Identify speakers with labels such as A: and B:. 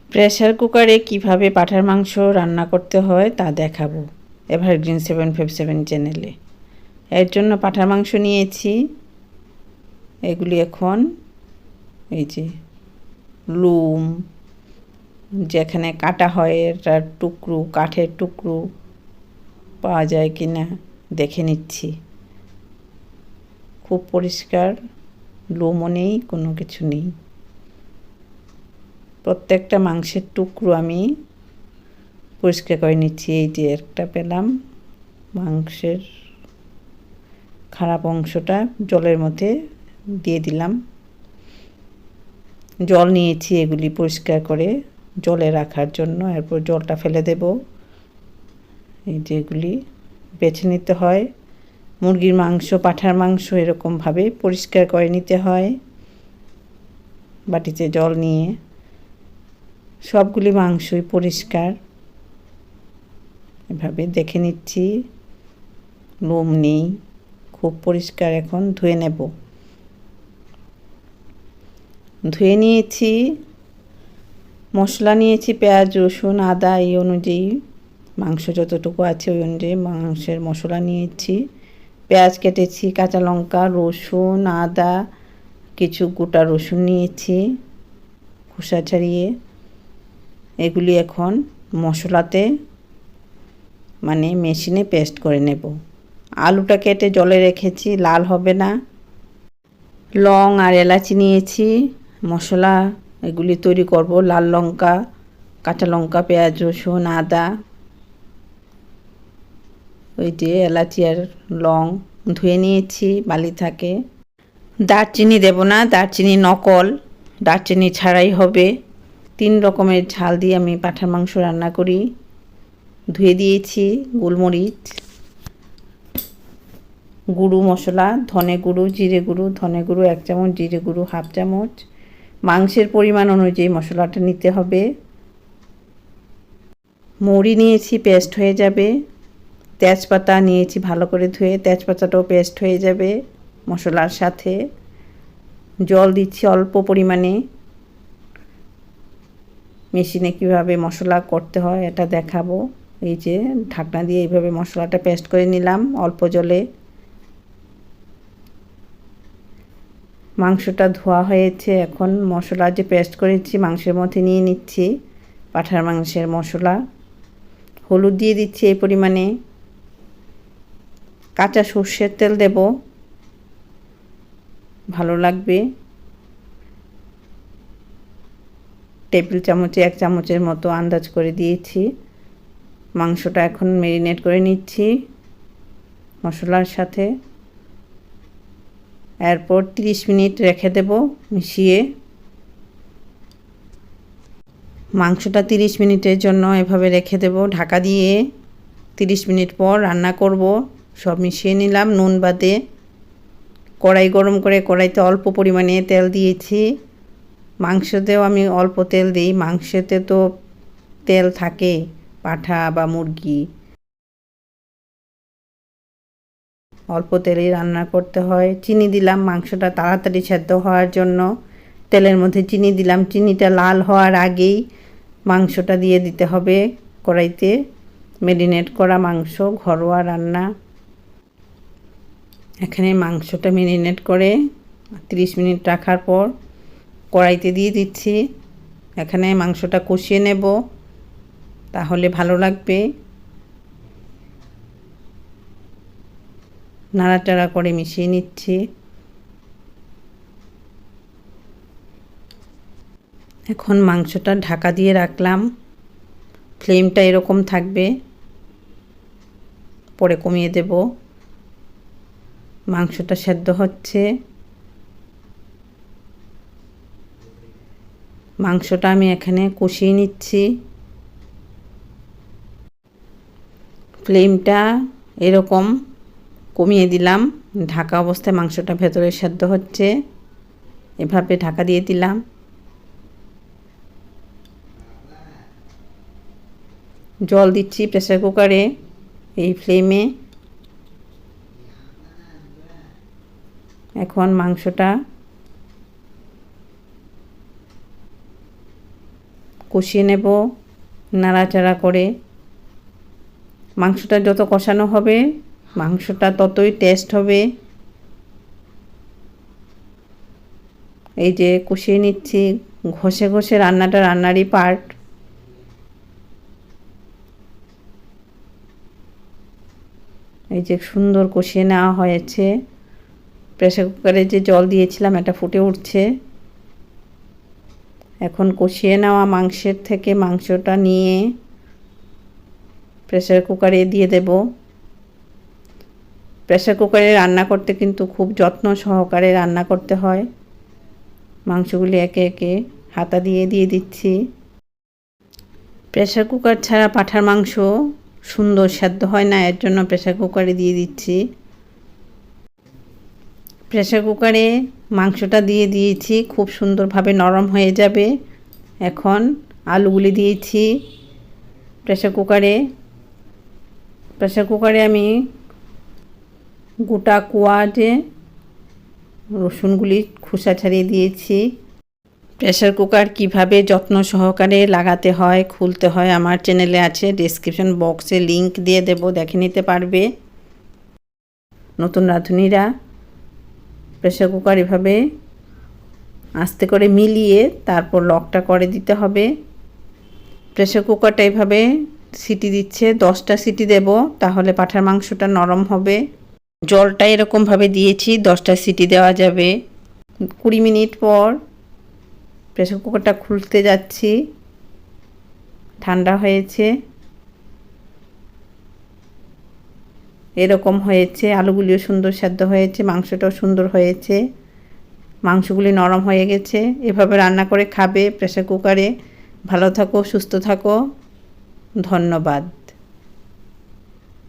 A: Pressure কুকারে কিভাবে পাঁঠার মাংস রান্না করতে হয় তা দেখাবো এভারগ্রিন 757 চ্যানেলে। এর জন্য পাঁঠার মাংস নিয়েছি। এগুলি এখন এই যে লুম, যেখানে কাটা হয় এটার টুকরো, কাঠের টুকরো পাওয়া যায় কি না দেখে নিচ্ছি। খুব পরিষ্কার, লোমও নেই, কোনো কিছু নেই। প্রত্যেকটা মাংসের টুকরো আমি পরিষ্কার করে নিচ্ছি। এই যে একটা পেলাম, মাংসের খারাপ অংশটা জলের মধ্যে দিয়ে দিলাম। জল নিয়েছি এগুলি পরিষ্কার করে জলে রাখার জন্য। এরপর জলটা ফেলে দেব। এই যে এগুলি বেছে নিতে হয়। মুরগির মাংস, পাঁঠার মাংস এরকমভাবে পরিষ্কার করে নিতে হয়। বাটিতে জল নিয়ে সবগুলি মাংসই পরিষ্কার এভাবে দেখে নিচ্ছি, লোম নেই, খুব পরিষ্কার। এখন ধুয়ে নেব। ধুয়ে নিয়েছি, মশলা নিয়েছি পেঁয়াজ, রসুন, আদা, এই অনুযায়ী মাংস যতটুকু আছে ওই অনুযায়ী মাংসের মশলা নিয়েছি। পেঁয়াজ কেটেছি, কাঁচা লঙ্কা, রসুন, আদা, কিছু গোটা রসুন নিয়েছি খোসা ছাড়িয়ে। এগুলি এখন মশলাতে মানে মেশিনে পেস্ট করে নেব। আলুটা কেটে জলে রেখেছি, লাল হবে না। লং আর এলাচি নিয়েছি, মশলা এগুলি তৈরি করব। লাল লঙ্কা, কাঁচা লঙ্কা, পেঁয়াজ, রসুন, আদা, ওই যে এলাচি আর লং ধুয়ে নিয়েছি, বালি থাকে। দারচিনি দেব না, দারচিনি নকল, দারচিনি ছাড়াই হবে। 3 রকমের ঝাল দিয়ে আমি পাঁঠার মাংস রান্না করি। ধুয়ে দিয়েছি গোলমরিচ, গুঁড়ো মশলা, ধনে গুঁড়ো, জিরে গুঁড়ো, ধনে গুঁড়ো 1 চামচ, জিরে গুঁড়ো 1/2 চামচ। মাংসের পরিমাণ অনুযায়ী মশলাটা নিতে হবে। মৌরি নিয়েছি, পেস্ট হয়ে যাবে। তেজপাতা নিয়েছি ভালো করে ধুয়ে, তেজপাতাটাও পেস্ট হয়ে যাবে মশলার সাথে। জল দিচ্ছি অল্প পরিমাণে। মেশিনে কিভাবে মশলা করতে হয় এটা দেখাবো। এই যে ঢাকনা দিয়ে এইভাবে মশলাটা পেস্ট করে নিলাম অল্প জলে। মাংসটা ধোয়া হয়েছে, এখন মশলা যে পেস্ট করেছি মাংসের মধ্যে নিয়ে নিচ্ছি। পাঁঠার মাংসের মশলা, হলুদ দিয়ে দিচ্ছি এই পরিমাণে। কাঁচা সর্ষের তেল দেব, ভালো লাগবে। টেবিল চামচে 1 চামচের মতো আন্দাজ করে দিয়েছি। মাংসটা এখন ম্যারিনেট করে নিচ্ছি মশলার সাথে। এরপর 30 মিনিট রেখে দেব মিশিয়ে। মাংসটা 30 মিনিটের জন্য এভাবে রেখে দেব ঢাকা দিয়ে। 30 মিনিট পর রান্না করব। সব মিশিয়ে নিলাম নুন বাদে। কড়াই গরম করে কড়াইতে অল্প পরিমাণে তেল দিয়েছি। মাংসতেও আমি অল্প তেল দিই, মাংসতে তো তেল থাকে, পাঁঠা বা মুরগি। অল্প তেলেই রান্না করতে হয়। চিনি দিলাম মাংসটা তাড়াতাড়ি সেদ্ধ হওয়ার জন্য। তেলের মধ্যে চিনি দিলাম, চিনিটা লাল হওয়ার আগেই মাংসটা দিয়ে দিতে হবে কড়াইতে। ম্যারিনেট করা মাংস, ঘরোয়া রান্না। এখানে মাংসটা ম্যারিনেট করে 30 মিনিট রাখার পর কড়াইতে দিয়ে দিচ্ছি। এখানে মাংসটা কষিয়ে নেব, তাহলে ভালো লাগবে। নাড়াচাড়া করে মিশিয়ে নিচ্ছি। এখন মাংসটা ঢাকা দিয়ে রাখলাম। ফ্লেমটা এরকম থাকবে, পরে কমিয়ে দেব। মাংসটা সেদ্ধ হচ্ছে। মাংসটা আমি এখানে কষিয়ে নিচ্ছি। ফ্লেমটা এরকম কমিয়ে দিলাম। ঢাকা অবস্থায় মাংসটা ভেতরে সেদ্ধ হচ্ছে, এভাবে ঢাকা দিয়ে দিলাম। জল দিচ্ছি প্রেসার কুকারে এই ফ্লেমে। এখন মাংসটা কষিয়ে নেব নাড়াচাড়া করে। মাংসটা যত কষানো হবে মাংসটা ততই টেস্ট হবে। এই যে কষিয়ে নিচ্ছি, ঘষে ঘষে রান্নাটা রান্নারই পার্ট। এই যে সুন্দর কষিয়ে নেওয়া হয়েছে। প্রেসার কুকারে যে জল দিয়েছিলাম এটা ফুটে উঠছে। এখন কষিয়ে নেওয়া মাংসের থেকে মাংসটা নিয়ে প্রেসার কুকারে দিয়ে দেব। প্রেসার কুকারে রান্না করতে কিন্তু খুব যত্ন সহকারে রান্না করতে হয়। মাংসগুলি একে একে হাতা দিয়ে দিয়ে দিচ্ছি। প্রেসার কুকার ছাড়া পাঁঠার মাংস সুন্দর সেদ্ধ হয় না, এর জন্য প্রেসার কুকারে দিয়ে দিচ্ছি। প্রেসার কুকারে মাংসটা দিয়ে দিয়েছি, খুব সুন্দরভাবে নরম হয়ে যাবে। এখন আলুগুলি দিয়েছি প্রেসার কুকারে আমি গোটা কোয়া যে রসুনগুলি খোসা ছাড়িয়ে দিয়েছি। প্রেসার কুকার কিভাবে যত্ন সহকারে লাগাতে হয় খুলতে হয় আমার চ্যানেলে আছে, ডেসক্রিপশন বক্সে লিংক দিয়ে দেব, দেখে নিতে পারবে। নতুন রাঁধুনিরা প্রেসার কুকার এভাবে আস্তে করে মিলিয়ে তারপর লকটা করে দিতে হবে। প্রেসার কুকারটা এভাবে সিটি দিচ্ছে, 10টা সিটি দেব, তাহলে পাঁঠার মাংসটা নরম হবে। জলটা এরকমভাবে দিয়েছি, 10টা সিটি দেওয়া যাবে। 20 মিনিট পর প্রেসার কুকারটা খুলতে যাচ্ছি, ঠান্ডা হয়েছে। এরকম হয়েছে, আলুগুলিও সুন্দর সেদ্ধ হয়েছে, মাংসটাও সুন্দর হয়েছে, মাংসগুলি নরম হয়ে গেছে। এভাবে রান্না করে খাবে প্রেসার কুকারে। ভালো থাকো, সুস্থ থাকো, ধন্যবাদ।